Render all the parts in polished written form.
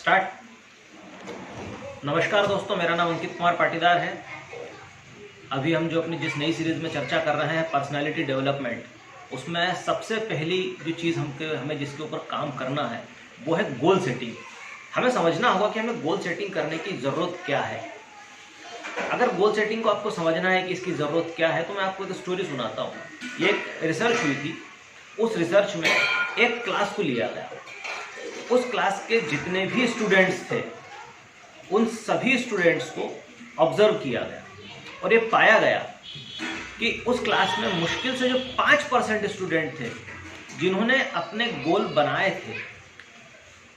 Start. नमस्कार दोस्तों, मेरा नाम अंकित कुमार पाटीदार है। अभी हम जो अपनी जिस नई सीरीज़ में चर्चा कर रहे हैं पर्सनालिटी डेवलपमेंट, उसमें सबसे पहली जो चीज़ हमें जिसके ऊपर काम करना है वो है गोल सेटिंग। हमें समझना होगा कि हमें गोल सेटिंग करने की ज़रूरत क्या है। अगर गोल सेटिंग को आपको समझना है कि इसकी ज़रूरत क्या है तो मैं आपको एक स्टोरी सुनाता हूँ। ये एक रिसर्च हुई थी। उस रिसर्च में एक क्लास को लिया गया। उस क्लास के जितने भी स्टूडेंट्स थे उन सभी स्टूडेंट्स को ऑब्जर्व किया गया और ये पाया गया कि उस क्लास में मुश्किल से जो 5% स्टूडेंट थे जिन्होंने अपने गोल बनाए थे,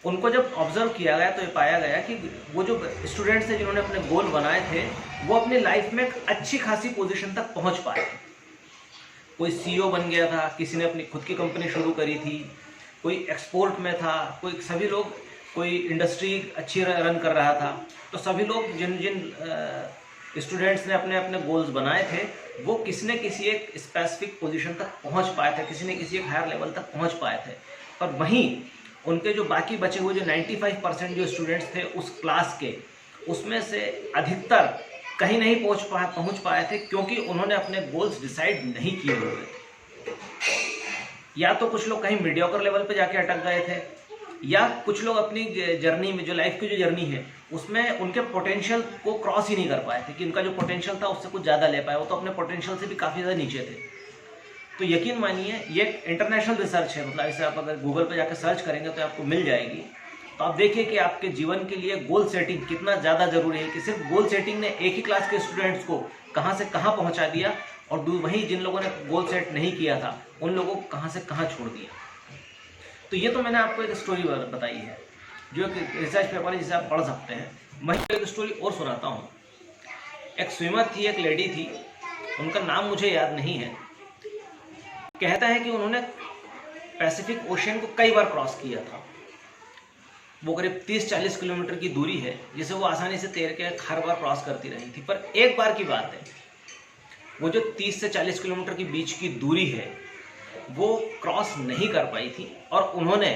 उनको जब ऑब्जर्व किया गया तो ये पाया गया कि वो जो स्टूडेंट्स थे जिन्होंने अपने गोल बनाए थे वो अपनी लाइफ में एक अच्छी खासी पोजीशन तक पहुंच पाए। कोई सीईओ बन गया था, किसी ने अपनी खुद की कंपनी शुरू करी थी, कोई एक्सपोर्ट में था, सभी लोग कोई इंडस्ट्री अच्छी रन कर रहा था। तो सभी लोग जिन स्टूडेंट्स ने अपने अपने गोल्स बनाए थे वो किसी न किसी एक स्पेसिफिक पोजीशन तक पहुंच पाए थे, किसी न किसी एक हायर लेवल तक पहुंच पाए थे। पर वहीं उनके जो बाकी बचे हुए जो 95% जो स्टूडेंट्स थे उस क्लास के, उसमें से अधिकतर कहीं नहीं पहुंच पाए थे क्योंकि उन्होंने अपने गोल्स डिसाइड नहीं किए हुए थे। या तो कुछ लोग कहीं मीडियोकर लेवल पे जाके अटक गए थे, या कुछ लोग अपनी जर्नी में, जो लाइफ की जो जर्नी है उसमें उनके पोटेंशियल को क्रॉस ही नहीं कर पाए थे कि उनका जो पोटेंशियल था उससे कुछ ज़्यादा ले पाए। वो तो अपने पोटेंशियल से भी काफ़ी ज़्यादा नीचे थे। तो यकीन मानिए ये इंटरनेशनल रिसर्च है, मतलब इसे आप अगर गूगल पर जाकर सर्च करेंगे तो आपको मिल जाएगी। तो आप देखिए कि आपके जीवन के लिए गोल सेटिंग कितना ज़्यादा ज़रूरी है कि सिर्फ गोल सेटिंग ने एक ही क्लास के स्टूडेंट्स को कहाँ से कहाँ पहुँचा दिया और वहीं जिन लोगों ने गोल सेट नहीं किया था उन लोगों को कहाँ से कहाँ छोड़ दिया। तो ये तो मैंने आपको एक स्टोरी बताई है जो एक रिसर्च पेपर है जिसे आप पढ़ सकते हैं। मैं एक स्टोरी और सुनाता हूँ। एक स्विमर थी, एक लेडी थी, उनका नाम मुझे याद नहीं है। कहता है कि उन्होंने पैसिफिक ओशन को कई बार क्रॉस किया था। वो करीब 30-40 किलोमीटर की दूरी है जिसे वो आसानी से तैर के हर बार क्रॉस करती रही थी। पर एक बार की बात है, वो जो 30 से 40 किलोमीटर के बीच की दूरी है वो क्रॉस नहीं कर पाई थी और उन्होंने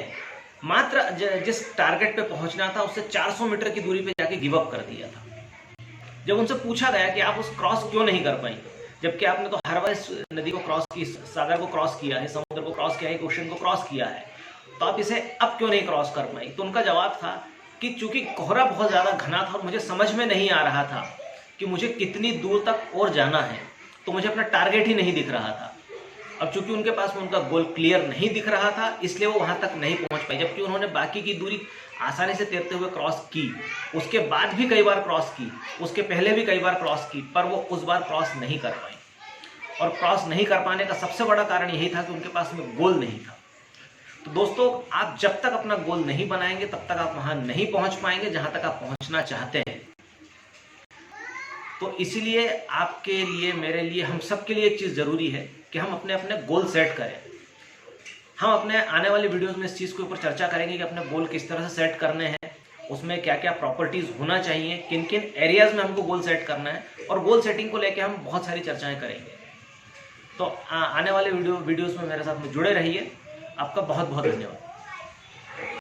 मात्र जिस टारगेट पे पहुंचना था उससे 400 मीटर की दूरी पे जाके गिव अप कर दिया था। जब उनसे पूछा गया कि आप उस क्रॉस क्यों नहीं कर पाई, जबकि आपने तो हर बार इस नदी को क्रॉस की, सागर को क्रॉस किया है, समुद्र को क्रॉस किया है, ओशन को क्रॉस किया है, तो आप इसे अब क्यों नहीं क्रॉस कर पाई? तो उनका जवाब था कि चूंकि कोहरा बहुत ज़्यादा घना था और मुझे समझ में नहीं आ रहा था कि मुझे कितनी दूर तक और जाना है, तो मुझे अपना टारगेट ही नहीं दिख रहा था। अब चूंकि उनके पास में उनका गोल क्लियर नहीं दिख रहा था इसलिए वो वहाँ तक नहीं पहुँच पाई। जबकि उन्होंने बाकी की दूरी आसानी से तैरते हुए क्रॉस की, उसके बाद भी कई बार क्रॉस की, उसके पहले भी कई बार क्रॉस की, पर वो उस बार क्रॉस नहीं कर पाई। और क्रॉस नहीं कर पाने का सबसे बड़ा कारण यही था कि उनके पास में गोल नहीं था। तो दोस्तों, आप जब तक अपना गोल नहीं बनाएंगे तब तक आप वहाँ नहीं पहुँच पाएंगे जहाँ तक आप पहुँचना चाहते हैं। तो इसीलिए आपके लिए, मेरे लिए, हम सब के लिए एक चीज़ ज़रूरी है कि हम अपने अपने गोल सेट करें। हम अपने आने वाले वीडियोस में इस चीज़ के ऊपर चर्चा करेंगे कि अपने गोल किस तरह से सेट करने हैं, उसमें क्या क्या प्रॉपर्टीज़ होना चाहिए, किन किन एरियाज़ में हमको गोल सेट करना है, और गोल सेटिंग को लेकर हम बहुत सारी चर्चाएँ करेंगे। तो आने वाले वीडियोस में मेरे साथ में जुड़े रहिए। आपका बहुत बहुत धन्यवाद।